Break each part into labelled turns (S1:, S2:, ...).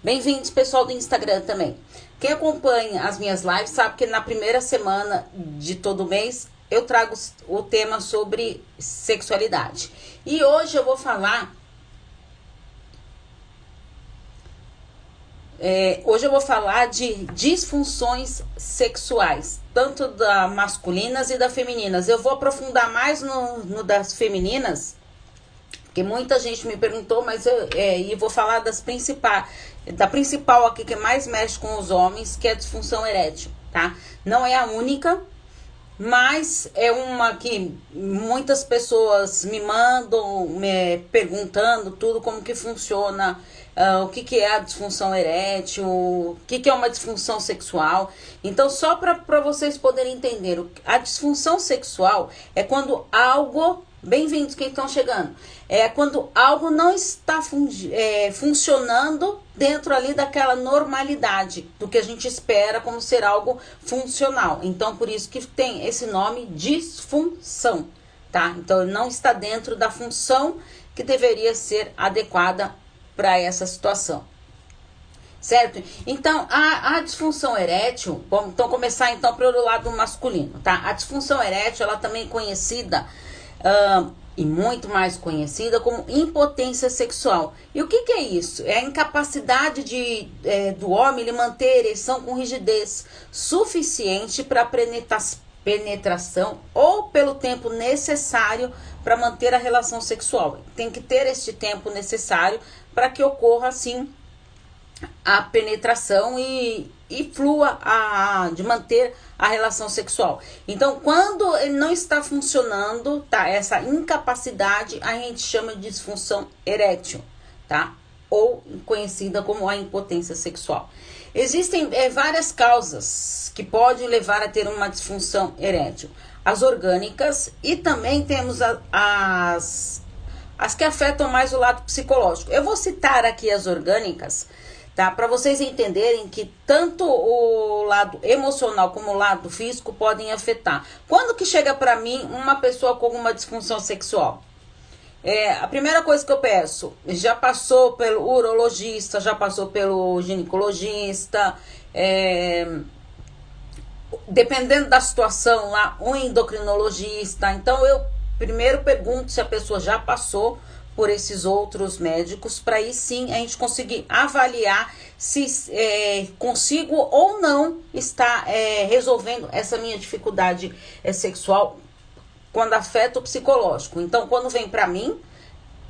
S1: Bem-vindos, pessoal do Instagram também. Quem acompanha as minhas lives sabe que na primeira semana de todo mês eu trago o tema sobre sexualidade. E hoje eu vou falar de disfunções sexuais, tanto da masculinas e da femininas. Eu vou aprofundar mais no das femininas, porque muita gente me perguntou, mas eu vou falar da principal aqui, que mais mexe com os homens, que é a disfunção erétil, tá? Não é a única, mas é uma que muitas pessoas me mandam perguntando tudo, como que funciona, o que é a disfunção erétil, o que é uma disfunção sexual. Então, só para vocês poderem entender, a disfunção sexual é quando algo... Bem-vindos quem estão chegando. É quando algo não está funcionando dentro ali daquela normalidade, do que a gente espera como ser algo funcional. Então, por isso que tem esse nome disfunção, tá? Então, ele não está dentro da função que deveria ser adequada para essa situação. Certo? Então, a disfunção erétil, vamos então começar então pelo lado masculino, tá? A disfunção erétil, ela também é conhecida... e muito mais conhecida como impotência sexual. E o que é isso? É a incapacidade do homem ele manter a ereção com rigidez suficiente para penetração ou pelo tempo necessário para manter a relação sexual. Tem que ter este tempo necessário para que ocorra assim a penetração e flua de manter a relação sexual. Então, quando ele não está funcionando, tá? Essa incapacidade a gente chama de disfunção erétil, tá? Ou conhecida como a impotência sexual. Existem várias causas que podem levar a ter uma disfunção erétil. As orgânicas e também temos as que afetam mais o lado psicológico. Eu vou citar aqui as orgânicas, tá? Para vocês entenderem que tanto o lado emocional como o lado físico podem afetar. Quando que chega para mim uma pessoa com uma disfunção sexual? A primeira coisa que eu peço, já passou pelo urologista, já passou pelo ginecologista, dependendo da situação lá, um endocrinologista. Então eu primeiro pergunto se a pessoa já passou por esses outros médicos, para aí sim a gente conseguir avaliar se consigo ou não estar resolvendo essa minha dificuldade sexual quando afeta o psicológico. Então, quando vem para mim,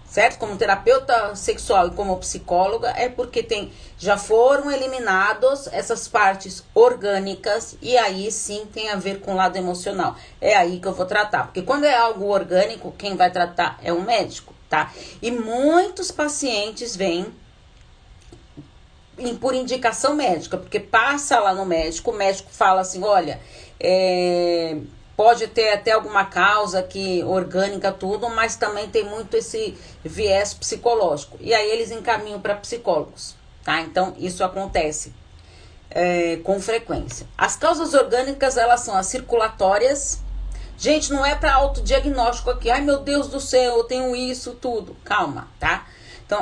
S1: certo? Como terapeuta sexual e como psicóloga, é porque já foram eliminadas essas partes orgânicas e aí sim tem a ver com o lado emocional. É aí que eu vou tratar, porque quando é algo orgânico, quem vai tratar é um médico. Tá? E muitos pacientes vêm por indicação médica, porque passa lá no médico, o médico fala assim, olha, pode ter até alguma causa aqui orgânica, tudo, mas também tem muito esse viés psicológico. E aí eles encaminham para psicólogos, tá? Então, isso acontece com frequência. As causas orgânicas, elas são as circulatórias. Gente, não é para autodiagnóstico aqui. Ai, meu Deus do céu, eu tenho isso, tudo. Calma, tá? Então,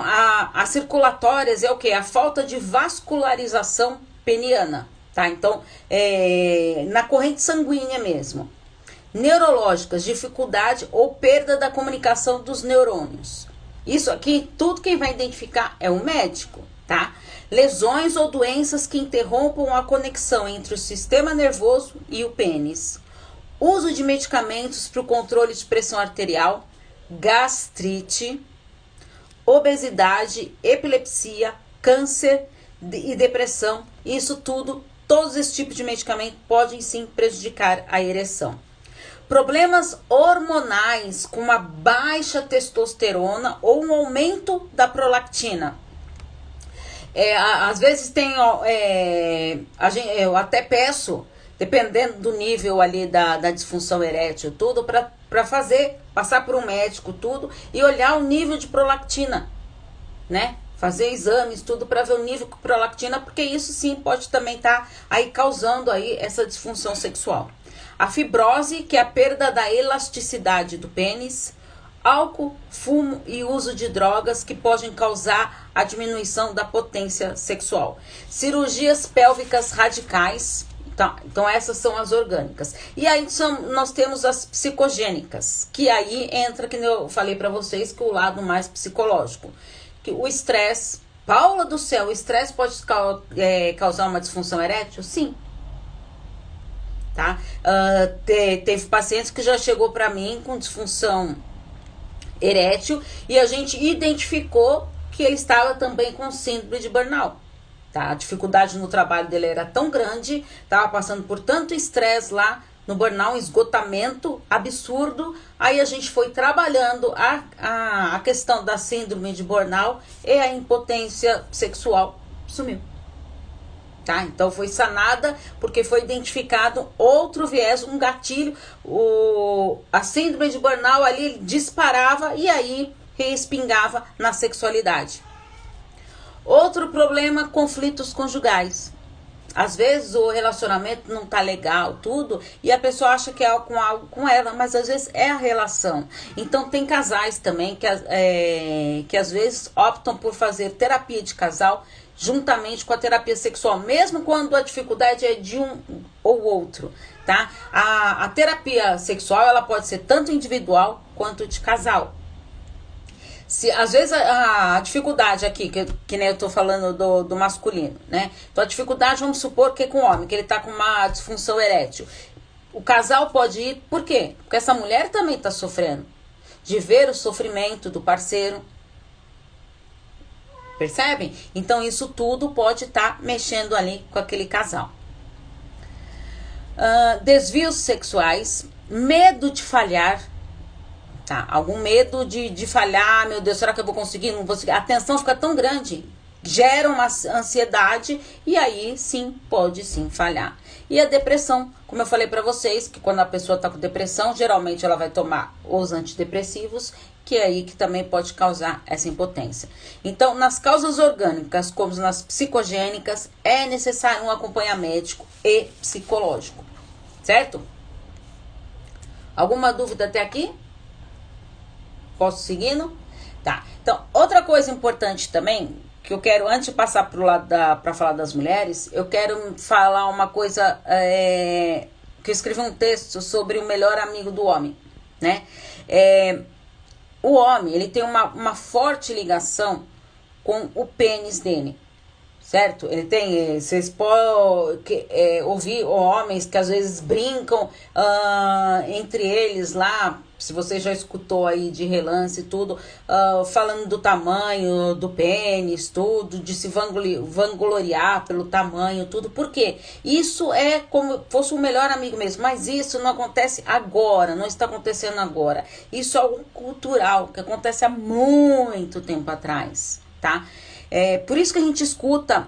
S1: as circulatórias é o quê? A falta de vascularização peniana, tá? Então, na corrente sanguínea mesmo. Neurológicas, dificuldade ou perda da comunicação dos neurônios. Isso aqui, tudo quem vai identificar é o médico, tá? Lesões ou doenças que interrompam a conexão entre o sistema nervoso e o pênis. Uso de medicamentos para o controle de pressão arterial, gastrite, obesidade, epilepsia, câncer e depressão. Isso tudo, todos esses tipos de medicamento podem sim prejudicar a ereção. Problemas hormonais com uma baixa testosterona ou um aumento da prolactina. Às vezes eu até peço, dependendo do nível ali da disfunção erétil, tudo, para passar por um médico, tudo, e olhar o nível de prolactina, né? Fazer exames, tudo, para ver o nível de prolactina, porque isso sim pode também estar aí causando aí essa disfunção sexual. A fibrose, que é a perda da elasticidade do pênis, álcool, fumo e uso de drogas que podem causar a diminuição da potência sexual. Cirurgias pélvicas radicais. Então essas são as orgânicas. E aí nós temos as psicogênicas, que aí entra, que eu falei para vocês, que o lado mais psicológico. Que o estresse, Paula do céu, o estresse pode causar uma disfunção erétil? Sim. Tá? Teve pacientes que já chegou para mim com disfunção erétil e a gente identificou que ele estava também com síndrome de burnout. Tá? A dificuldade no trabalho dele era tão grande, estava passando por tanto estresse lá no burnout, um esgotamento absurdo. Aí a gente foi trabalhando a questão da síndrome de burnout e a impotência sexual sumiu. Tá? Então foi sanada porque foi identificado outro viés, um gatilho. A síndrome de burnout ali disparava e aí respingava na sexualidade. Outro problema, conflitos conjugais. Às vezes o relacionamento não tá legal, tudo, e a pessoa acha que é algo com ela, mas às vezes é a relação. Então tem casais também que às vezes optam por fazer terapia de casal juntamente com a terapia sexual, mesmo quando a dificuldade é de um ou outro, tá? A terapia sexual, ela pode ser tanto individual quanto de casal. Se às vezes a dificuldade aqui, que nem eu tô falando do masculino, né? Então a dificuldade, vamos supor que é com o homem, que ele tá com uma disfunção erétil. O casal pode ir, por quê? Porque essa mulher também tá sofrendo de ver o sofrimento do parceiro. Percebem? Então isso tudo pode estar mexendo ali com aquele casal. Desvios sexuais, medo de falhar. Tá, algum medo de falhar, meu Deus, será que eu vou conseguir? Não vou conseguir. A tensão fica tão grande, gera uma ansiedade e aí sim, pode sim falhar. E a depressão, como eu falei para vocês, que quando a pessoa tá com depressão, geralmente ela vai tomar os antidepressivos, que é aí que também pode causar essa impotência. Então, nas causas orgânicas, como nas psicogênicas, é necessário um acompanhamento médico e psicológico, certo? Alguma dúvida até aqui? Posso seguindo? Tá. Então, outra coisa importante também, que eu quero, antes de passar pro lado para falar das mulheres, eu quero falar uma coisa, que eu escrevi um texto sobre o melhor amigo do homem, né? O homem, ele tem uma forte ligação com o pênis dele, certo? Ele tem, vocês podem ouvir homens que às vezes brincam entre eles lá, se você já escutou aí de relance tudo, falando do tamanho do pênis, tudo, de se vangloriar pelo tamanho, tudo. Por quê? Isso é como fosse o melhor amigo mesmo, mas isso não acontece agora, não está acontecendo agora. Isso é algo cultural, que acontece há muito tempo atrás, tá? Por isso que a gente escuta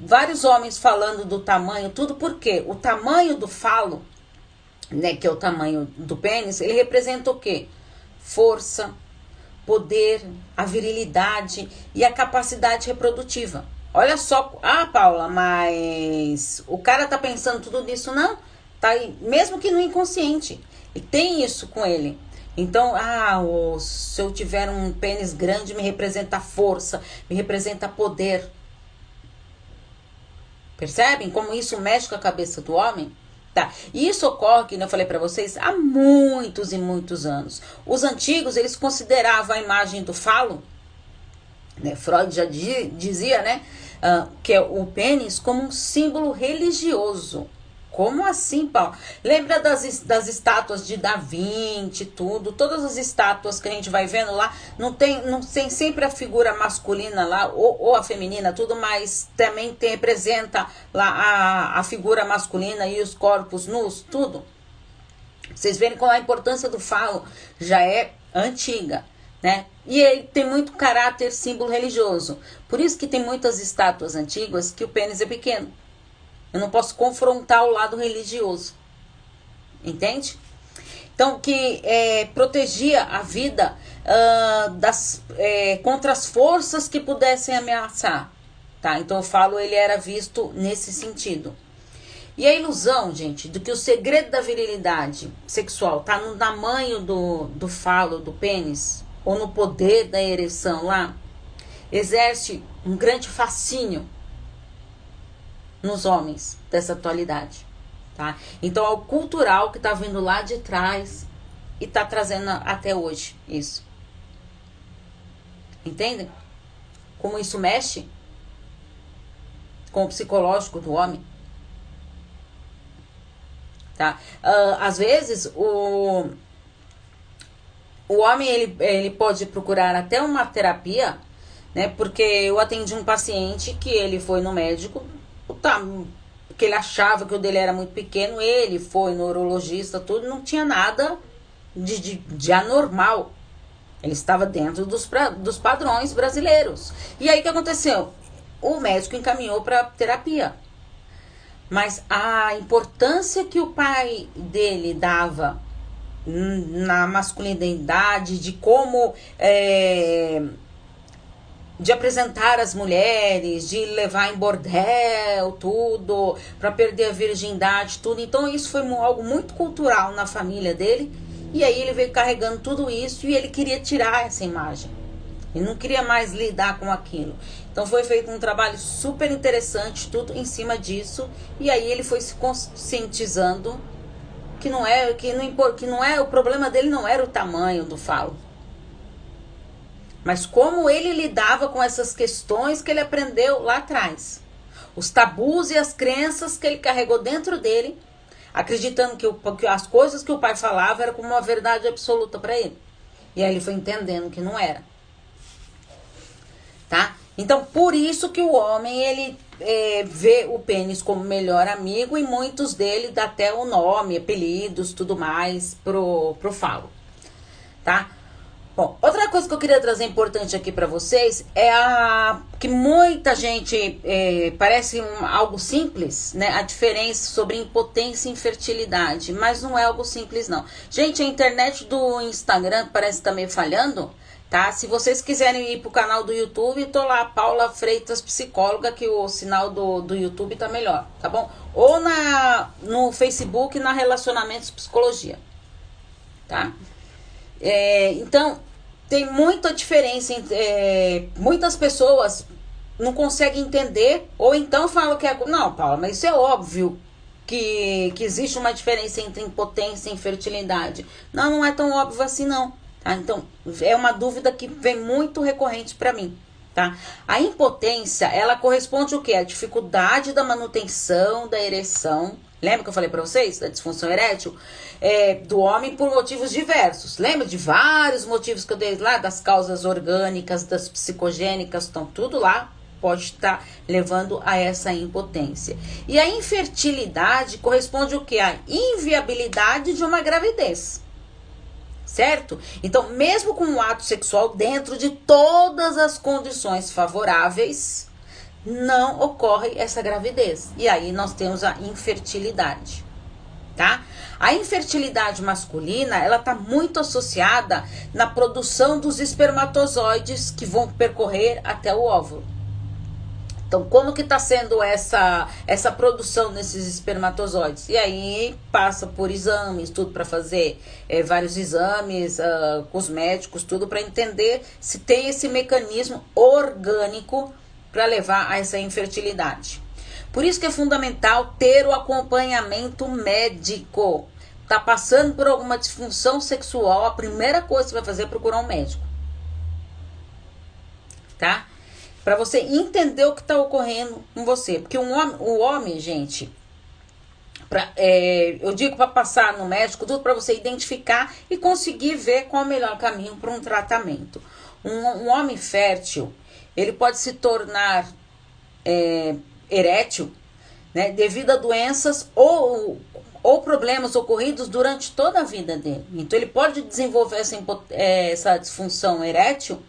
S1: vários homens falando do tamanho, tudo. Porque o tamanho do falo, né, que é o tamanho do pênis, ele representa o quê? Força, poder, a virilidade e a capacidade reprodutiva. Olha só, Paula, mas o cara tá pensando tudo nisso? Não, tá aí, mesmo que no inconsciente, e tem isso com ele. Então, se eu tiver um pênis grande, me representa força, me representa poder. Percebem como isso mexe com a cabeça do homem? Tá. E isso ocorre, como eu falei para vocês, há muitos e muitos anos. Os antigos, eles consideravam a imagem do falo, né? Freud já dizia, né, que é o pênis como um símbolo religioso. Como assim, Paulo? Lembra das estátuas de Da Vinci, tudo? Todas as estátuas que a gente vai vendo lá, não tem sempre a figura masculina lá, ou a feminina, tudo, mas também representa lá a figura masculina e os corpos nus, tudo. Vocês verem como a importância do falo já é antiga, né? E ele tem muito caráter símbolo religioso. Por isso que tem muitas estátuas antigas que o pênis é pequeno. Eu não posso confrontar o lado religioso. Entende? Então, que protegia a vida contra as forças que pudessem ameaçar. Tá? Então, eu falo, ele era visto nesse sentido. E a ilusão, gente, de que o segredo da virilidade sexual tá no tamanho do falo, do pênis, ou no poder da ereção lá, exerce um grande fascínio nos homens dessa atualidade, tá? Então é o cultural que tá vindo lá de trás e tá trazendo até hoje isso. Entendem? Como isso mexe com o psicológico do homem. Tá? Às vezes o homem ele pode procurar até uma terapia, né? Porque eu atendi um paciente que ele foi no médico, que ele achava que o dele era muito pequeno, ele foi no urologista, tudo, não tinha nada de anormal. Ele estava dentro dos padrões brasileiros. E aí o que aconteceu? O médico encaminhou para terapia. Mas a importância que o pai dele dava na masculinidade, de como de apresentar as mulheres, de levar em bordel, tudo, para perder a virgindade, tudo. Então isso foi algo muito cultural na família dele. E aí ele veio carregando tudo isso e ele queria tirar essa imagem. Ele não queria mais lidar com aquilo. Então foi feito um trabalho super interessante, tudo em cima disso. E aí ele foi se conscientizando que não é o problema dele, não era o tamanho do falo, mas como ele lidava com essas questões que ele aprendeu lá atrás. Os tabus e as crenças que ele carregou dentro dele, acreditando que as coisas que o pai falava era como uma verdade absoluta para ele. E aí ele foi entendendo que não era. Tá? Então, por isso que o homem, ele vê o pênis como melhor amigo, e muitos dele dá até o nome, apelidos, tudo mais pro falo. Tá? Bom, outra coisa que eu queria trazer importante aqui para vocês é que muita gente parece algo simples, né? A diferença sobre impotência e infertilidade, mas não é algo simples não. Gente, a internet do Instagram parece que tá meio falhando, tá? Se vocês quiserem ir pro canal do YouTube, tô lá, Paula Freitas Psicóloga, que o sinal do YouTube tá melhor, tá bom? Ou no Facebook, na Relacionamentos Psicologia, tá? Então, tem muita diferença. Muitas pessoas não conseguem entender, ou então falam que não, Paula, mas isso é óbvio que existe uma diferença entre impotência e infertilidade. Não é tão óbvio assim, não. Tá? Então, é uma dúvida que vem muito recorrente para mim. Tá? A impotência, ela corresponde ao quê? A dificuldade da manutenção da ereção. Lembra que eu falei para vocês da disfunção erétil? Do homem por motivos diversos. Lembra de vários motivos que eu dei lá? Das causas orgânicas, das psicogênicas, estão tudo lá. Pode estar levando a essa impotência. E a infertilidade corresponde ao quê? A inviabilidade de uma gravidez. Certo? Então, mesmo com um ato sexual dentro de todas as condições favoráveis, não ocorre essa gravidez. E aí nós temos a infertilidade, tá? A infertilidade masculina, ela tá muito associada na produção dos espermatozoides que vão percorrer até o óvulo. Então, como que tá sendo essa produção desses espermatozoides? E aí passa por exames, tudo para fazer vários exames cosméticos, tudo para entender se tem esse mecanismo orgânico para levar a essa infertilidade. Por isso que é fundamental ter o acompanhamento médico. Tá passando por alguma disfunção sexual, a primeira coisa que você vai fazer é procurar um médico. Tá? Para você entender o que está ocorrendo com você. Porque o homem, gente, eu digo para passar no médico, tudo para você identificar e conseguir ver qual é o melhor caminho para um tratamento. Um homem fértil, ele pode se tornar erétil, né, devido a doenças ou problemas ocorridos durante toda a vida dele. Então ele pode desenvolver essa disfunção erétil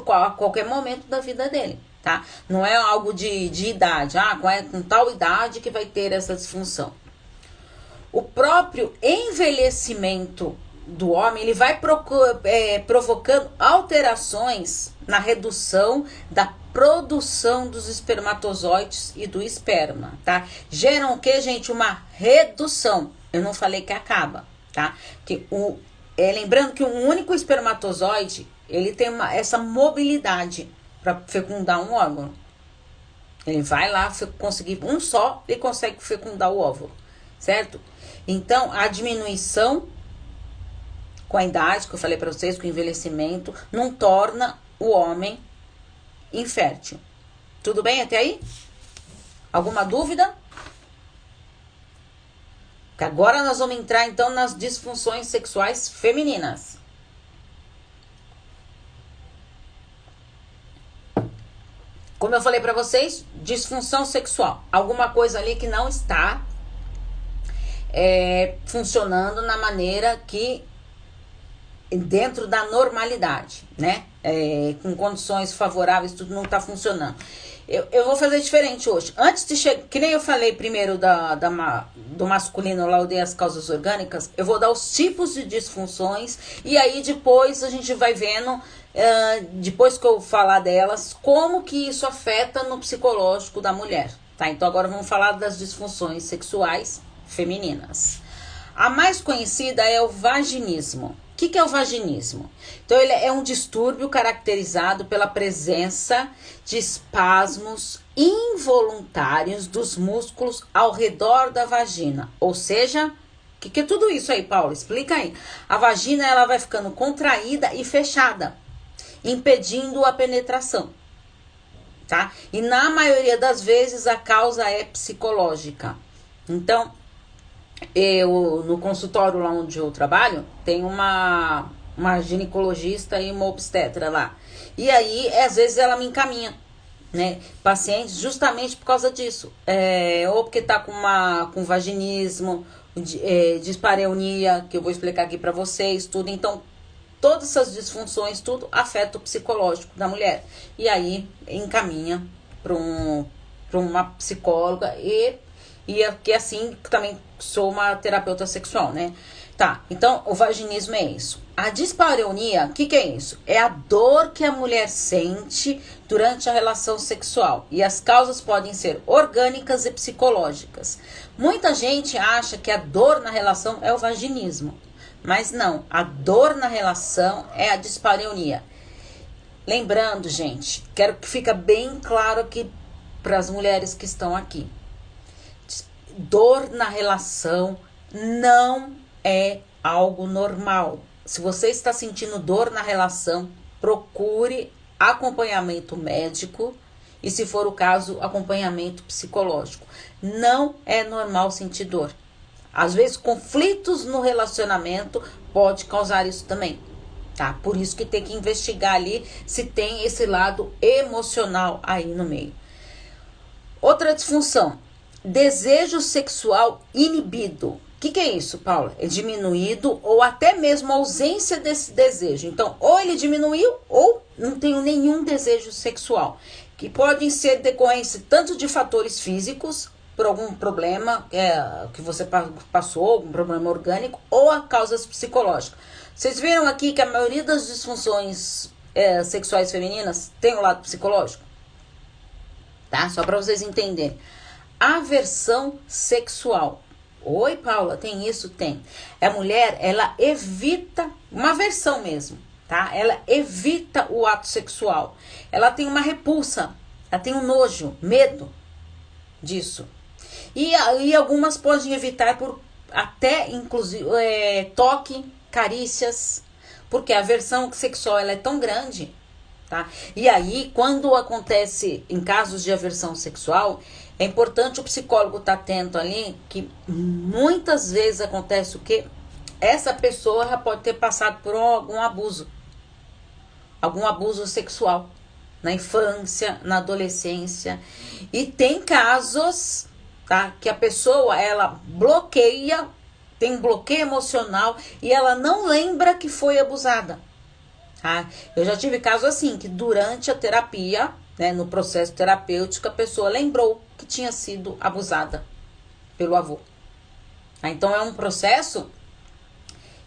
S1: a qualquer momento da vida dele, tá? Não é algo de idade, com tal idade que vai ter essa disfunção. O próprio envelhecimento do homem, ele vai provocando alterações na redução da produção dos espermatozoides e do esperma, tá? Geram o que, gente? Uma redução. Eu não falei que acaba, tá? Que lembrando que um único espermatozoide, ele tem essa mobilidade para fecundar um órgão. Ele vai lá conseguir um só, ele consegue fecundar o óvulo, certo? Então, a diminuição com a idade, que eu falei para vocês, com o envelhecimento, não torna o homem infértil. Tudo bem até aí? Alguma dúvida? Que agora nós vamos entrar então nas disfunções sexuais femininas. Como eu falei para vocês, disfunção sexual. Alguma coisa ali que não está funcionando na maneira que dentro da normalidade, né? Com condições favoráveis, tudo não está funcionando. Eu vou fazer diferente hoje. Antes de chegar, que nem eu falei primeiro do masculino, lá eu dei as causas orgânicas, eu vou dar os tipos de disfunções e aí depois a gente vai vendo, depois que eu falar delas, como que isso afeta no psicológico da mulher, tá? Então agora vamos falar das disfunções sexuais femininas. A mais conhecida é o vaginismo. O que é o vaginismo? Então, ele é um distúrbio caracterizado pela presença de espasmos involuntários dos músculos ao redor da vagina. Ou seja, o que é tudo isso aí, Paulo? Explica aí. A vagina, ela vai ficando contraída e fechada, impedindo a penetração, tá? E na maioria das vezes a causa é psicológica. Então, no consultório lá onde eu trabalho, tem uma ginecologista e uma obstetra lá. E aí, às vezes, ela me encaminha, né, pacientes justamente por causa disso. Ou porque tá com vaginismo, dispareunia, que eu vou explicar aqui pra vocês, tudo. Então, todas essas disfunções, tudo afeta o psicológico da mulher. E aí, encaminha pra uma psicóloga e aqui assim, também sou uma terapeuta sexual, né? Tá, então o vaginismo é isso. A dispareunia, o que é isso? É a dor que a mulher sente durante a relação sexual. E as causas podem ser orgânicas e psicológicas. Muita gente acha que a dor na relação é o vaginismo. Mas não, a dor na relação é a dispareunia. Lembrando, gente, quero que fique bem claro aqui para as mulheres que estão aqui. Dor na relação não é algo normal. Se você está sentindo dor na relação, procure acompanhamento médico e, se for o caso, acompanhamento psicológico. Não é normal sentir dor. Às vezes, conflitos no relacionamento pode causar isso também, tá? Por isso que tem que investigar ali se tem esse lado emocional aí no meio. Outra disfunção. Desejo sexual inibido. O que é isso, Paula? É diminuído ou até mesmo a ausência desse desejo. Então, ou ele diminuiu ou não tenho nenhum desejo sexual. Que podem ser decorrência tanto de fatores físicos, por algum problema que você passou, algum problema orgânico, ou a causas psicológicas. Vocês viram aqui que a maioria das disfunções sexuais femininas tem o lado psicológico? Tá? Só para vocês entenderem. Aversão sexual. Oi, Paula, tem isso? Tem. A mulher, ela evita, uma aversão mesmo, tá? Ela evita o ato sexual. Ela tem uma repulsa, ela tem um nojo, medo disso. E algumas podem evitar por até, inclusive, toque, carícias, porque a aversão sexual ela é tão grande, tá? E aí, quando acontece em casos de aversão sexual, é importante o psicólogo estar atento ali, que muitas vezes acontece o quê? Essa pessoa já pode ter passado por algum abuso sexual, na infância, na adolescência. E tem casos, tá, que a pessoa, ela bloqueia, tem um bloqueio emocional e ela não lembra que foi abusada. Tá? Eu já tive caso assim, que durante a terapia, né, no processo terapêutico, a pessoa lembrou que tinha sido abusada pelo avô. Então é um processo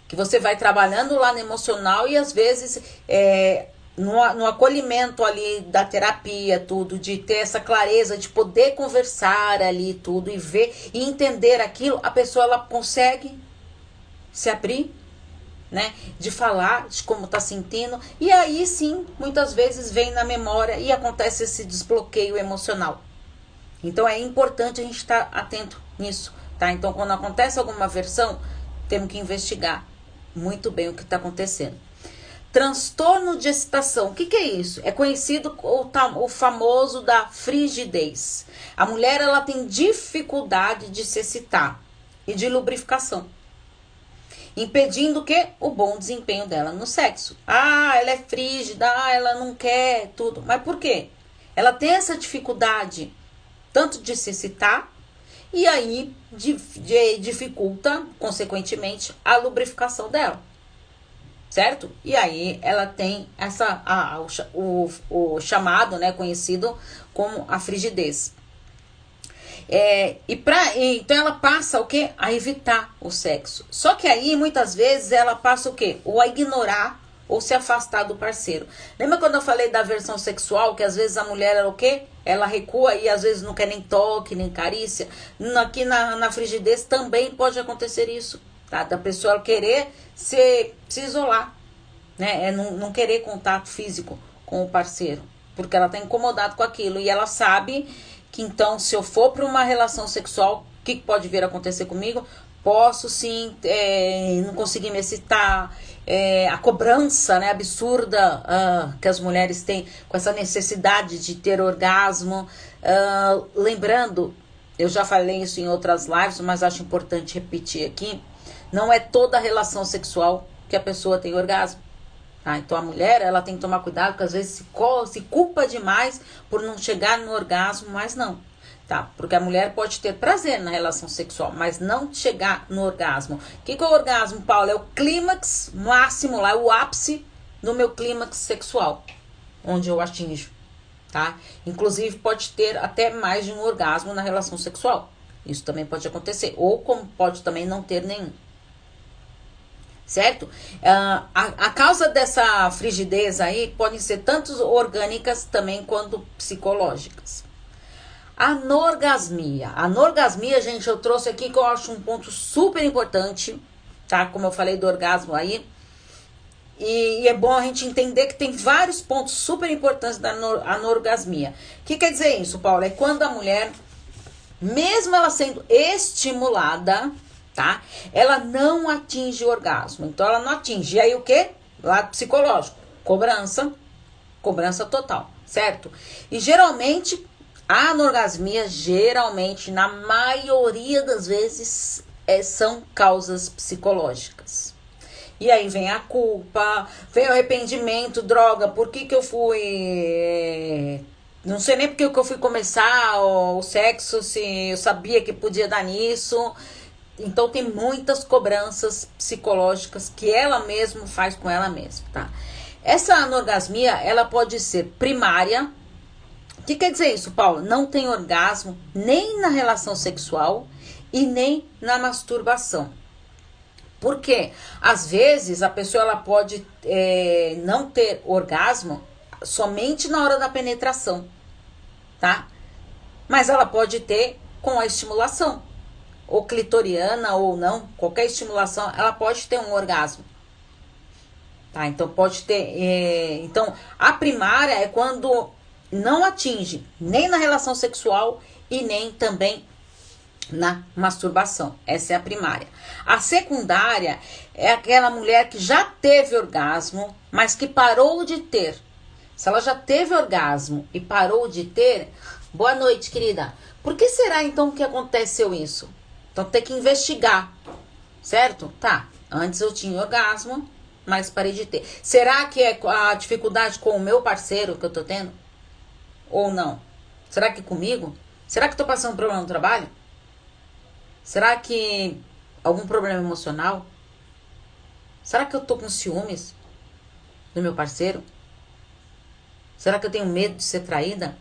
S1: Que você vai trabalhando lá no emocional e às vezes no acolhimento ali da terapia, tudo, de ter essa clareza, de poder conversar ali tudo e ver e entender aquilo, a pessoa ela consegue se abrir, né? De falar de como tá sentindo. E aí sim, muitas vezes vem na memória e acontece esse desbloqueio emocional. Então é importante a gente estar atento nisso, tá? Então quando acontece alguma aversão, temos que investigar muito bem o que está acontecendo. Transtorno de excitação. O que é isso? É conhecido o famoso da frigidez. A mulher ela tem dificuldade de se excitar e de lubrificação, impedindo o quê? O bom desempenho dela no sexo. Ah, ela é frígida, ela não quer tudo. Mas por quê? Ela tem essa dificuldade tanto de se excitar e aí dificulta, consequentemente, a lubrificação dela. Certo? E aí ela tem o chamado, né, conhecido como a frigidez. Então ela passa o quê? A evitar o sexo. Só que aí muitas vezes ela passa o quê? Ou a ignorar ou se afastar do parceiro. Lembra quando eu falei da aversão sexual, que às vezes a mulher era o quê? Ela recua e às vezes não quer nem toque, nem carícia. Aqui na frigidez também pode acontecer isso, tá? Da pessoa querer se isolar, né? Não querer contato físico com o parceiro, porque ela está incomodada com aquilo. E ela sabe que então, se eu for para uma relação sexual, o que pode vir a acontecer comigo? Posso sim não conseguir me excitar, a cobrança, né, absurda que as mulheres têm com essa necessidade de ter orgasmo. Lembrando, eu já falei isso em outras lives, mas acho importante repetir aqui, não é toda relação sexual que a pessoa tem orgasmo. Tá? Então a mulher ela tem que tomar cuidado, porque às vezes se culpa demais por não chegar no orgasmo, mas não. Tá? Porque a mulher pode ter prazer na relação sexual, mas não chegar no orgasmo. O que é o orgasmo, Paulo? É o clímax máximo lá, o ápice do meu clímax sexual, onde eu atinjo. Tá? Inclusive pode ter até mais de um orgasmo na relação sexual. Isso também pode acontecer. Ou como pode também não ter nenhum. Certo? A causa dessa frigidez aí podem ser tanto orgânicas também quanto psicológicas. Anorgasmia. Anorgasmia, gente, eu trouxe aqui que eu acho um ponto super importante, tá? Como eu falei do orgasmo aí. E é bom a gente entender que tem vários pontos super importantes da anorgasmia. O que quer dizer isso, Paulo? É quando a mulher, mesmo ela sendo estimulada, tá? Ela não atinge o orgasmo. Então ela não atinge. E aí o quê? Lado psicológico. Cobrança total, certo? E geralmente a anorgasmia, na maioria das vezes, são causas psicológicas. E aí vem a culpa, vem o arrependimento, droga, por que eu fui... Não sei nem porque eu fui começar o sexo, se eu sabia que podia dar nisso. Então tem muitas cobranças psicológicas que ela mesma faz com ela mesma, tá? Essa anorgasmia, ela pode ser primária. O que quer dizer isso, Paulo? Não tem orgasmo nem na relação sexual e nem na masturbação. Por quê? Às vezes a pessoa ela pode não ter orgasmo somente na hora da penetração, tá? Mas ela pode ter com a estimulação, ou clitoriana ou não, qualquer estimulação, ela pode ter um orgasmo. Tá? Então pode ter. Então a primária é quando não atinge nem na relação sexual e nem também na masturbação. Essa é a primária. A secundária é aquela mulher que já teve orgasmo, mas que parou de ter. Se ela já teve orgasmo e parou de ter, boa noite, querida. Por que será então que aconteceu isso? Então tem que investigar, certo? Tá, antes eu tinha orgasmo, mas parei de ter. Será que é a dificuldade com o meu parceiro que eu tô tendo? Ou não? Será que comigo? Será que tô passando problema no trabalho? Será que algum problema emocional? Será que eu tô com ciúmes do meu parceiro? Será que eu tenho medo de ser traída?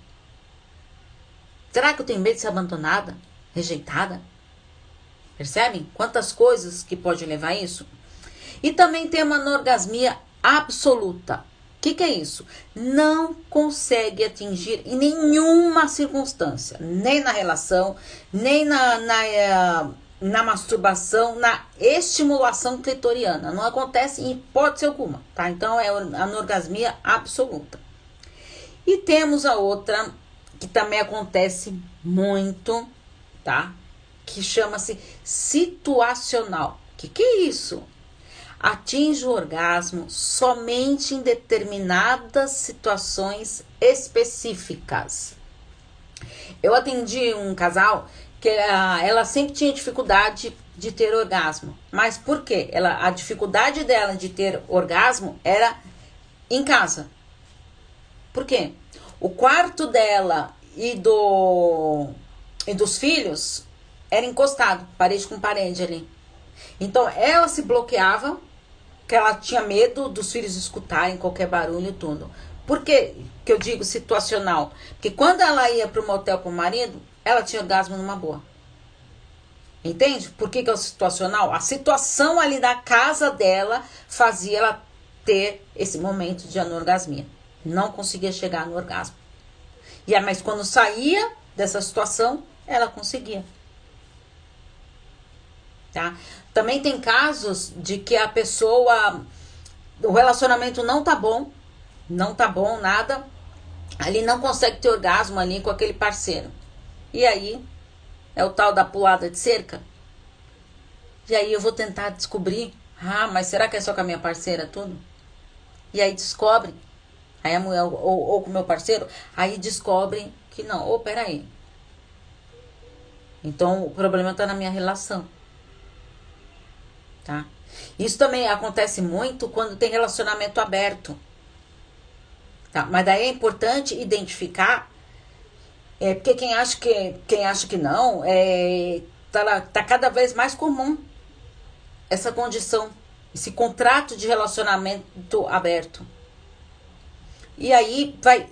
S1: Será que eu tenho medo de ser abandonada? Rejeitada? Percebem? Quantas coisas que pode levar a isso? E também tem uma anorgasmia absoluta. O que é isso? Não consegue atingir em nenhuma circunstância, nem na relação, nem na masturbação, na estimulação clitoriana. Não acontece em hipótese alguma, tá? Então é a anorgasmia absoluta. E temos a outra, que também acontece muito, tá? Que chama-se situacional. O que é isso? Atinge o orgasmo somente em determinadas situações específicas. Eu atendi um casal que ela sempre tinha dificuldade de ter orgasmo. Mas por quê? A dificuldade dela de ter orgasmo era em casa. Por quê? O quarto dela e dos filhos era encostado, parede com parede ali. Então ela se bloqueava, que ela tinha medo dos filhos escutarem qualquer barulho e tudo. Por que eu digo situacional? Porque quando ela ia para o motel com o marido, ela tinha orgasmo numa boa. Entende? Por que é o situacional? A situação ali da casa dela fazia ela ter esse momento de anorgasmia. Não conseguia chegar no orgasmo. Mas quando saía dessa situação, ela conseguia. Tá? Também tem casos de que a pessoa, o relacionamento não tá bom, nada, ali não consegue ter orgasmo ali com aquele parceiro. E aí, é o tal da pulada de cerca. E aí eu vou tentar descobrir, mas será que é só com a minha parceira tudo? E aí descobre, aí a mulher ou com o meu parceiro, aí descobre que não, peraí. Então o problema tá na minha relação. Tá? Isso também acontece muito quando tem relacionamento aberto. Tá? Mas daí é importante identificar, porque quem acha que não, tá cada vez mais comum essa condição, esse contrato de relacionamento aberto. E aí vai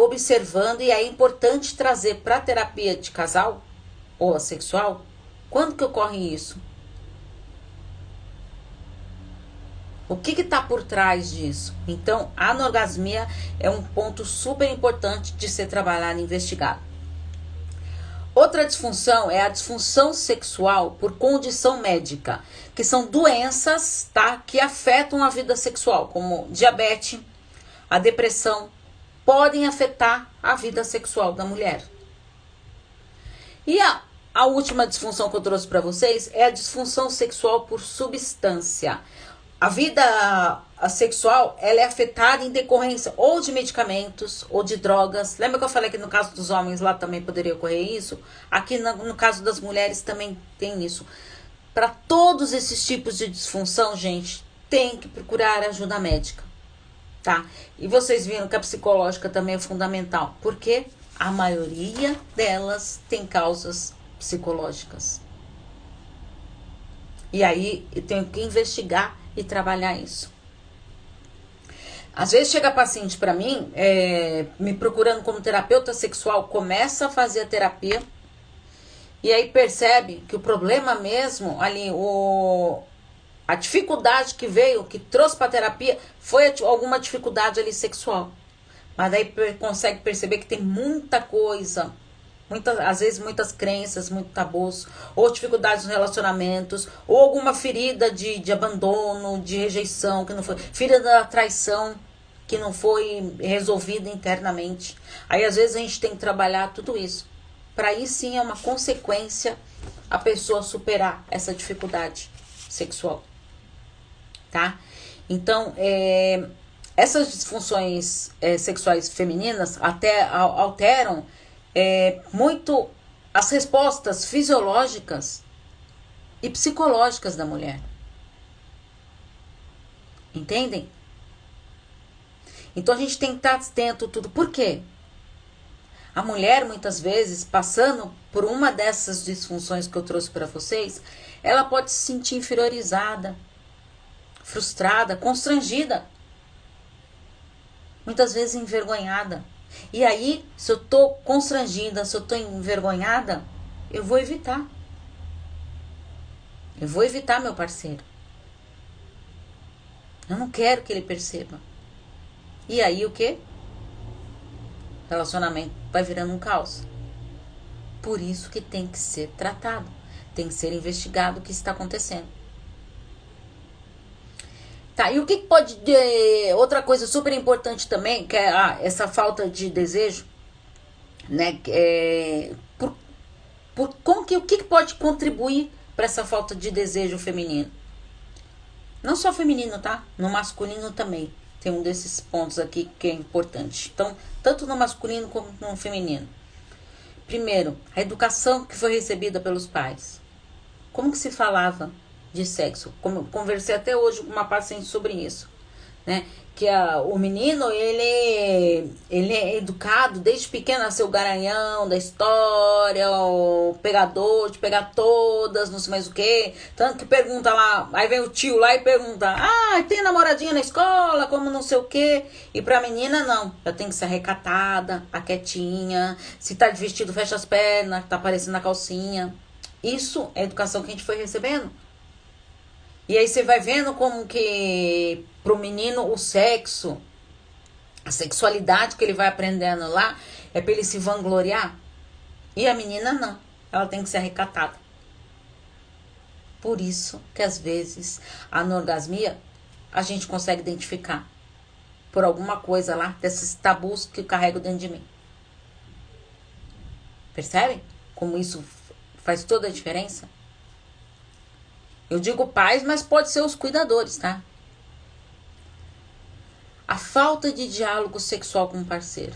S1: observando, e é importante trazer para a terapia de casal ou a sexual, quando que ocorre isso? O que está por trás disso? Então, a anorgasmia é um ponto super importante de ser trabalhado e investigado. Outra disfunção é a disfunção sexual por condição médica, que são doenças, tá, que afetam a vida sexual, como diabetes, a depressão, podem afetar a vida sexual da mulher. E a última disfunção que eu trouxe para vocês é a disfunção sexual por substância. A vida sexual, ela é afetada em decorrência ou de medicamentos ou de drogas. Lembra que eu falei que no caso dos homens lá também poderia ocorrer isso? Aqui no caso das mulheres também tem isso. Para todos esses tipos de disfunção, gente, tem que procurar ajuda médica, tá? E vocês viram que a psicológica também é fundamental, porque a maioria delas tem causas psicológicas. E aí eu tenho que investigar e trabalhar isso. Às vezes chega paciente para mim, me procurando como terapeuta sexual, começa a fazer a terapia e aí percebe que o problema mesmo ali, a dificuldade que veio, que trouxe para a terapia, foi alguma dificuldade ali sexual. Mas daí consegue perceber que tem muita coisa, às vezes muitas crenças, muitos tabus, ou dificuldades nos relacionamentos, ou alguma ferida de abandono, de rejeição, que não foi, ferida da traição, que não foi resolvida internamente. Aí às vezes a gente tem que trabalhar tudo isso. Para aí sim é uma consequência a pessoa superar essa dificuldade sexual. Tá? Então, essas disfunções sexuais femininas até alteram muito as respostas fisiológicas e psicológicas da mulher. Entendem? Então a gente tem que estar atento a tudo. Por quê? A mulher, muitas vezes, passando por uma dessas disfunções que eu trouxe para vocês, ela pode se sentir inferiorizada, frustrada, constrangida. Muitas vezes envergonhada. E aí, se eu tô constrangida, se eu tô envergonhada, eu vou evitar. Eu vou evitar meu parceiro. Eu não quero que ele perceba. E aí o quê? Relacionamento vai virando um caos. Por isso que tem que ser tratado. Tem que ser investigado o que está acontecendo. Tá, e o que pode... outra coisa super importante também, que é essa falta de desejo, né? O que pode contribuir para essa falta de desejo feminino? Não só feminino, tá? No masculino também. Tem um desses pontos aqui que é importante. Então, tanto no masculino como no feminino. Primeiro, a educação que foi recebida pelos pais. Como que se falava de sexo? Como eu conversei até hoje com uma paciente sobre isso, né? Que o menino, ele é educado desde pequeno a ser o garanhão da história, o pegador, de pegar todas, não sei mais o que. Tanto que pergunta lá, aí vem o tio lá e pergunta, tem namoradinha na escola, como não sei o que. E pra menina, não. Ela tem que ser recatada, a quietinha. Se tá de vestido, fecha as pernas, tá aparecendo a calcinha. Isso é a educação que a gente foi recebendo. E aí você vai vendo como que pro menino o sexo, a sexualidade que ele vai aprendendo lá é pra ele se vangloriar. E a menina não. Ela tem que ser recatada. Por isso que às vezes a anorgasmia a gente consegue identificar por alguma coisa lá desses tabus que eu carrego dentro de mim. Percebem? Como isso faz toda a diferença? Eu digo pais, mas pode ser os cuidadores, tá? A falta de diálogo sexual com o parceiro.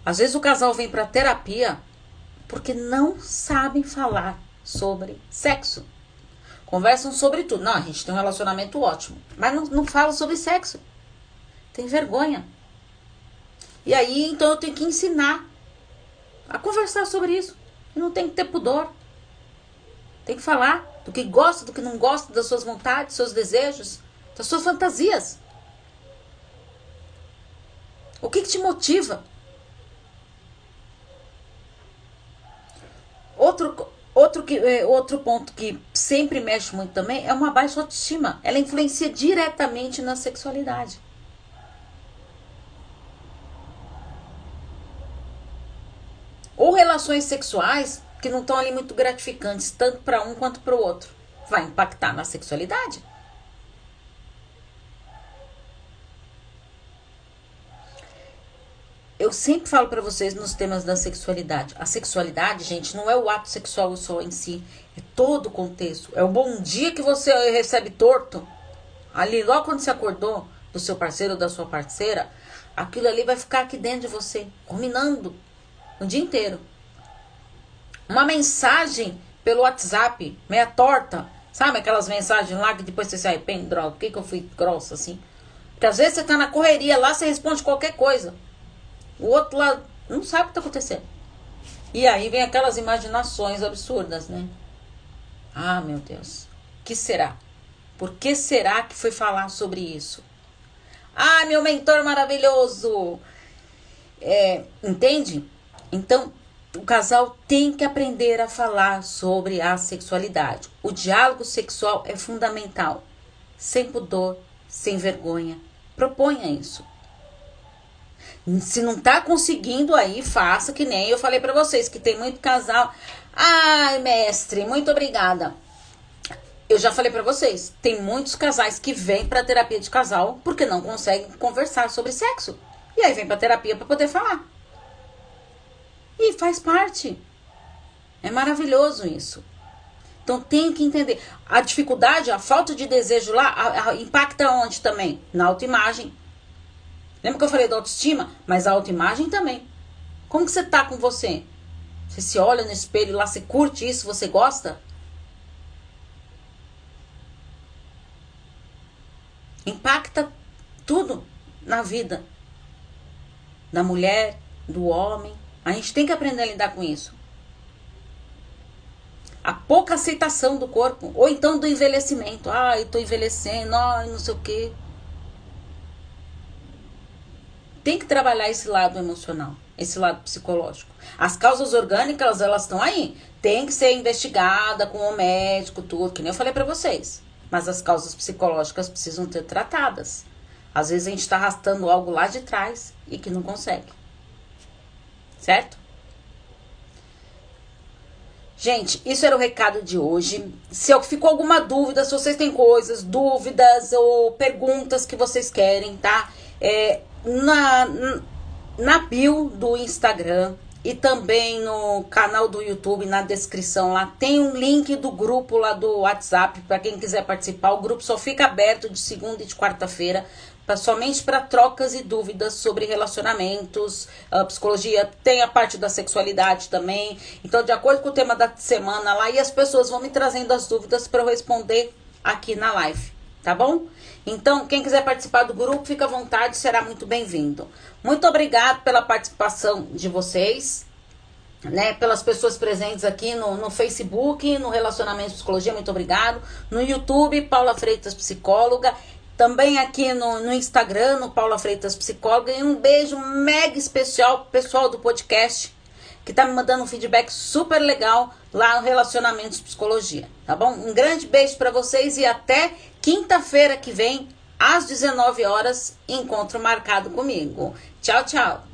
S1: Às vezes o casal vem pra terapia porque não sabem falar sobre sexo. Conversam sobre tudo. Não, a gente tem um relacionamento ótimo, mas não fala sobre sexo. Tem vergonha. E aí, então, eu tenho que ensinar a conversar sobre isso. Não tem que ter pudor. Tem que falar do que gosta, do que não gosta, das suas vontades, dos seus desejos, das suas fantasias. O que te motiva? Outro ponto que sempre mexe muito também é uma baixa autoestima. Ela influencia diretamente na sexualidade. Ou relações sexuais que não estão ali muito gratificantes, tanto para um quanto para o outro. Vai impactar na sexualidade. Eu sempre falo para vocês nos temas da sexualidade. A sexualidade, gente, não é o ato sexual só em si. É todo o contexto. É o bom dia que você recebe torto. Ali, logo quando você acordou do seu parceiro ou da sua parceira, aquilo ali vai ficar aqui dentro de você, ruminando o dia inteiro. Uma mensagem pelo WhatsApp, meia torta. Sabe aquelas mensagens lá que depois você se arrepende? Droga, por que eu fui grossa assim? Porque às vezes você tá na correria lá, você responde qualquer coisa. O outro lá não sabe o que tá acontecendo. E aí vem aquelas imaginações absurdas, né? Ah, meu Deus. O que será? Por que será que foi falar sobre isso? Ah, meu mentor maravilhoso! Entende? Então, o casal tem que aprender a falar sobre a sexualidade. O diálogo sexual é fundamental. Sem pudor, sem vergonha. Proponha isso. Se não tá conseguindo aí, faça que nem eu falei pra vocês, que tem muito casal. Ai, mestre, muito obrigada. Eu já falei pra vocês, tem muitos casais que vêm pra terapia de casal porque não conseguem conversar sobre sexo. E aí vem pra terapia pra poder falar. E faz parte. É maravilhoso isso. Então tem que entender. A dificuldade, a falta de desejo lá, impacta onde também? Na autoimagem. Lembra que eu falei da autoestima? Mas a autoimagem também. Como que você tá com você? Você se olha no espelho lá, você curte isso, você gosta? Impacta tudo na vida. Da mulher, do homem. A gente tem que aprender a lidar com isso. A pouca aceitação do corpo. Ou então do envelhecimento. Ai, tô envelhecendo, ai, não sei o quê. Tem que trabalhar esse lado emocional, esse lado psicológico. As causas orgânicas, elas estão aí. Tem que ser investigada com o médico, tudo, que nem eu falei pra vocês. mas as causas psicológicas precisam ser tratadas. Às vezes a gente está arrastando algo lá de trás e que não consegue. Certo? Gente, isso era o recado de hoje. Se ficou alguma dúvida, se vocês têm dúvidas ou perguntas que vocês querem, tá? Na bio do Instagram e também no canal do YouTube, na descrição lá, tem um link do grupo lá do WhatsApp para quem quiser participar. O grupo só fica aberto de segunda e de quarta-feira, somente para trocas e dúvidas sobre relacionamentos, psicologia, tem a parte da sexualidade também. Então, de acordo com o tema da semana lá, e as pessoas vão me trazendo as dúvidas para eu responder aqui na live, tá bom? Então, quem quiser participar do grupo, fica à vontade, será muito bem-vindo. Muito obrigado pela participação de vocês, né? Pelas pessoas presentes aqui no Facebook, no Relacionamento Psicologia, muito obrigado. No YouTube, Paula Freitas Psicóloga. Também aqui no Instagram, no Paula Freitas Psicóloga. E um beijo mega especial pro pessoal do podcast, que tá me mandando um feedback super legal lá no Relacionamentos Psicologia, tá bom? Um grande beijo para vocês e até quinta-feira que vem, às 19 horas, encontro marcado comigo. Tchau, tchau!